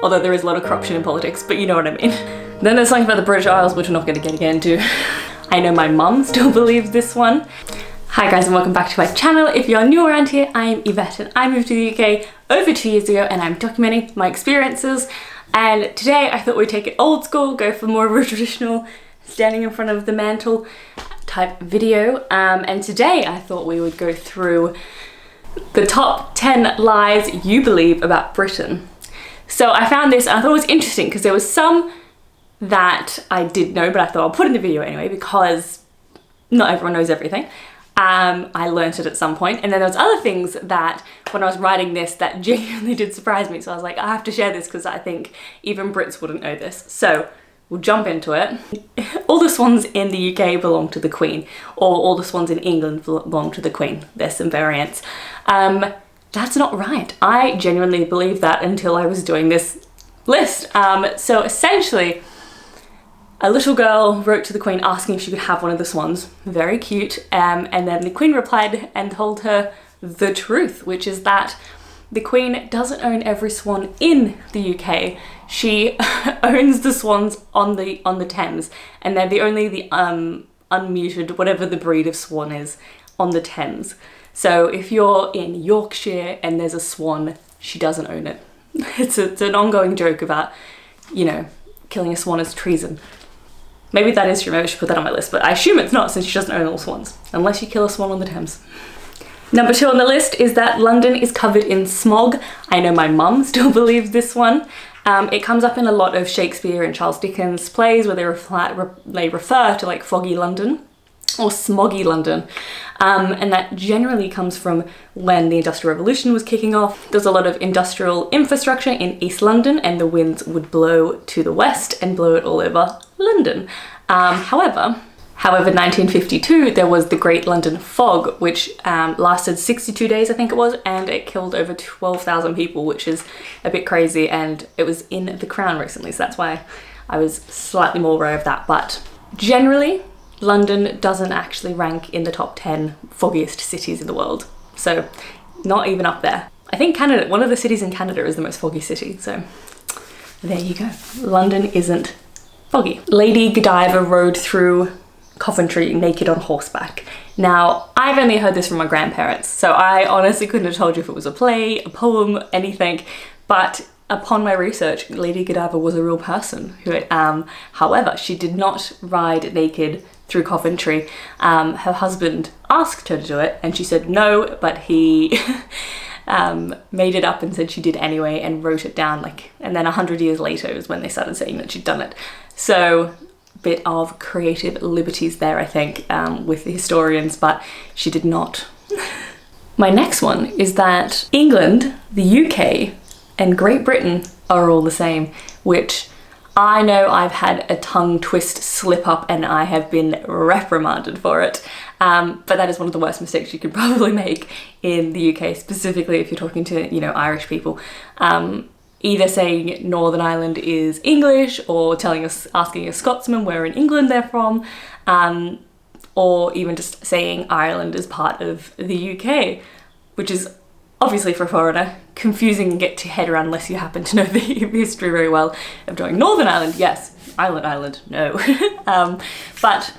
although there is a lot of corruption in politics, but you know what I mean. Then there's something about the British Isles, which we're not going to get into. I know my mum still believes this one. Hi guys and welcome back to my channel. If you're new around here, I'm Yvette and I moved to the UK over 2 years ago and I'm documenting my experiences. And today I thought we'd take it old school, go for more of a traditional standing in front of the mantle type video. And today I thought we would go through the top 10 lies you believe about Britain. So I found this and I thought it was interesting because there was some that I did know, but I thought I'll put in the video anyway because not everyone knows everything. I learnt it at some point, and then there was other things that when I was writing this that genuinely did surprise me, so I was like, I have to share this because I think even Brits wouldn't know this. So we'll jump into it. All the swans in the UK belong to the Queen, or all the swans in England belong to the Queen. There's some variants. That's not right. I genuinely believed that until I was doing this list. So essentially, a little girl wrote to the Queen asking if she could have one of the swans. Very cute. And then the Queen replied and told her the truth, which is that the Queen doesn't own every swan in the UK. She owns the swans on the Thames, and they're the unmuted, whatever the breed of swan is, on the Thames. So if you're in Yorkshire and there's a swan, she doesn't own it. It's an ongoing joke about, you know, killing a swan is treason. Maybe that is true, maybe I should put that on my list, but I assume it's not since she doesn't own all swans, unless you kill a swan on the Thames. Number 2 on the list is that London is covered in smog. I know my mum still believes this one. It comes up in a lot of Shakespeare and Charles Dickens plays where they refer to like foggy London or smoggy London. And that generally comes from when the Industrial Revolution was kicking off. There's a lot of industrial infrastructure in East London and the winds would blow to the west and blow it all over London. However, in 1952, there was the Great London Fog, which lasted 62 days, I think it was, and it killed over 12,000 people, which is a bit crazy, and it was in The Crown recently, so that's why I was slightly more aware of that. But generally, London doesn't actually rank in the top 10 foggiest cities in the world, so not even up there. I think Canada, one of the cities in Canada is the most foggy city, so there you go. London isn't foggy. Lady Godiva rode through Coventry naked on horseback. Now, I've only heard this from my grandparents, so I honestly couldn't have told you if it was a play, a poem, anything, but upon my research, Lady Godiva was a real person. However, she did not ride naked through Coventry. Her husband asked her to do it and she said no, but he made it up and said she did anyway and wrote it down, and then 100 years later is when they started saying that she'd done it. So bit of creative liberties there, I think, with the historians, but she did not. My next one is that England, the UK, and Great Britain are all the same, which I know I've had a tongue twist slip up and I have been reprimanded for it. But that is one of the worst mistakes you could probably make in the UK, specifically if you're talking to, you know, Irish people. Either saying Northern Ireland is English, or asking a Scotsman where in England they're from, or even just saying Ireland is part of the UK, which is obviously for a foreigner confusing and get your head around unless you happen to know the history very well of doing Northern Ireland, yes, Ireland, no. But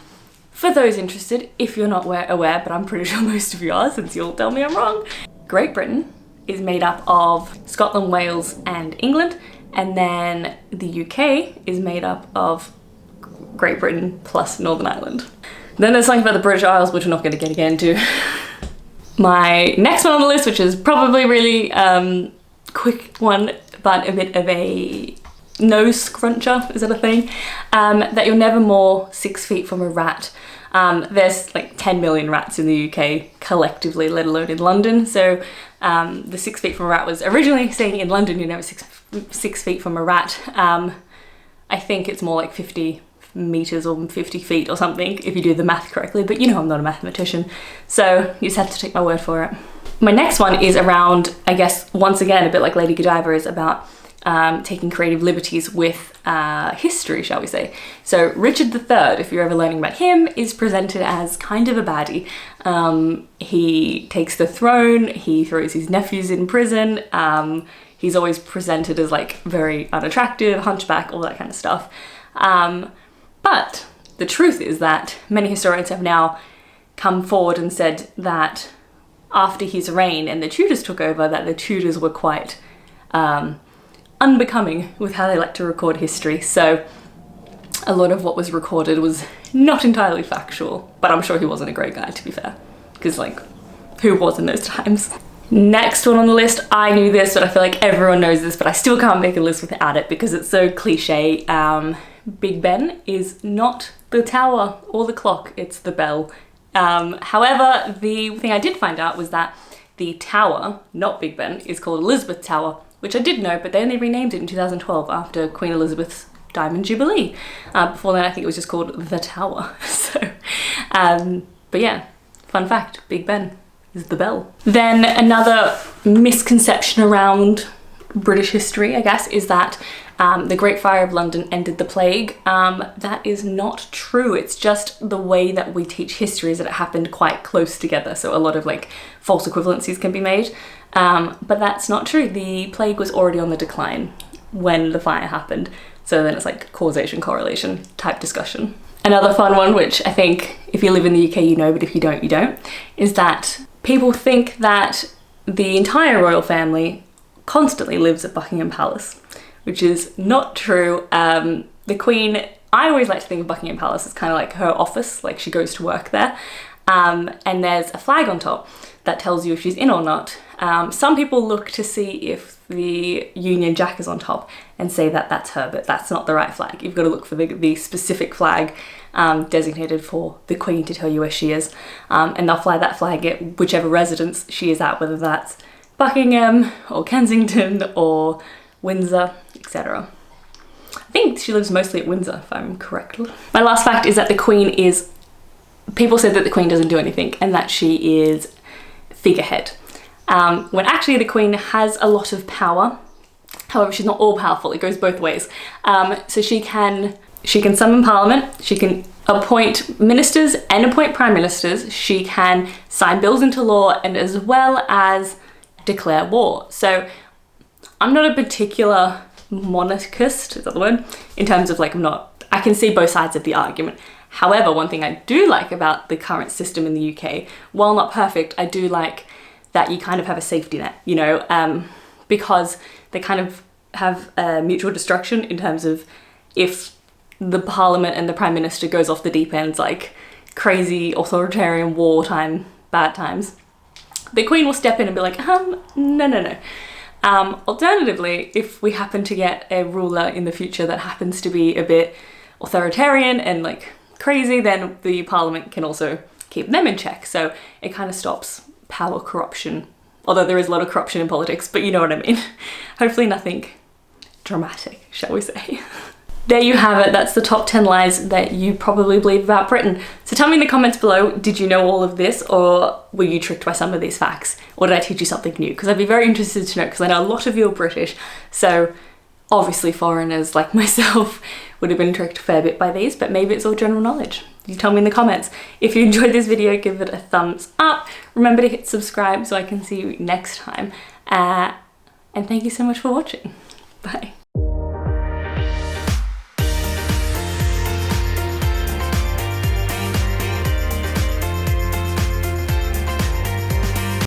for those interested, if you're not aware, but I'm pretty sure most of you are since you'll tell me I'm wrong, Great Britain is made up of Scotland, Wales and England, and then the UK is made up of Great Britain plus Northern Ireland. Then there's something about the British Isles, which we're not going to get into. My next one on the list, which is probably really quick one, but a bit of a nose scruncher, is that a thing? That you're never more 6 feet from a rat. There's like 10 million rats in the UK collectively, let alone in London. So the 6 feet from a rat was originally saying in London you're never six feet from a rat. I think it's more like 50 meters or 50 feet or something if you do the math correctly, but you know I'm not a mathematician, so you just have to take my word for it. My next one is around, I guess, once again, a bit like Lady Godiva, is about taking creative liberties with history, shall we say. So Richard III, if you're ever learning about him, is presented as kind of a baddie. He takes the throne, he throws his nephews in prison, he's always presented as like very unattractive, hunchback, all that kind of stuff. But the truth is that many historians have now come forward and said that after his reign and the Tudors took over, that the Tudors were quite unbecoming with how they like to record history. So a lot of what was recorded was not entirely factual, but I'm sure he wasn't a great guy, to be fair, because like, who was in those times? Next one on the list, I knew this, but I feel like everyone knows this, but I still can't make a list without it because it's so cliche. Big Ben is not the tower or the clock, it's the bell. However, the thing I did find out was that the tower, not Big Ben, is called Elizabeth Tower, which I did know, but they only renamed it in 2012 after Queen Elizabeth's Diamond Jubilee. Before then, I think it was just called the Tower. So, but yeah, fun fact, Big Ben is the bell. Then another misconception around British history, I guess, is that the Great Fire of London ended the plague. That is not true. It's just the way that we teach history is that it happened quite close together. So a lot of like false equivalencies can be made. But that's not true. The plague was already on the decline when the fire happened. So then it's like causation, correlation type discussion. Another fun one, which I think if you live in the UK, you know, but if you don't, you don't, is that people think that the entire royal family constantly lives at Buckingham Palace, which is not true. The Queen, I always like to think of Buckingham Palace as kind of like her office, like she goes to work there. And there's a flag on top that tells you if she's in or not. Some people look to see if the Union Jack is on top and say that that's her, but that's not the right flag. You've got to look for the specific flag designated for the Queen to tell you where she is. And they'll fly that flag at whichever residence she is at, whether that's Buckingham or Kensington or Windsor, etc. I think she lives mostly at Windsor, if I'm correct. My last fact is that the Queen is, people said that the Queen doesn't do anything and that she is figurehead. When actually the Queen has a lot of power. However, she's not all powerful, it goes both ways. So she can summon Parliament, she can appoint ministers and appoint prime ministers, she can sign bills into law, and as well as declare war. So I'm not a particular monarchist, is that the word? In terms of like, I can see both sides of the argument. However, one thing I do like about the current system in the UK, while not perfect, I do like that you kind of have a safety net, you know, because they kind of have a mutual destruction in terms of if the Parliament and the Prime Minister goes off the deep end, like crazy authoritarian wartime, bad times, the Queen will step in and be like, no. Alternatively, if we happen to get a ruler in the future that happens to be a bit authoritarian and like crazy, then the Parliament can also keep them in check. So it kind of stops power corruption, although there is a lot of corruption in politics, but you know what I mean. Hopefully nothing dramatic, shall we say. There you have it, that's the top 10 lies that you probably believe about Britain. So tell me in the comments below, did you know all of this, or were you tricked by some of these facts? Or did I teach you something new? Because I'd be very interested to know, because I know a lot of you are British, so obviously foreigners like myself would have been tricked a fair bit by these, but maybe it's all general knowledge. You tell me in the comments. If you enjoyed this video, give it a thumbs up. Remember to hit subscribe so I can see you next time. And thank you so much for watching. Bye.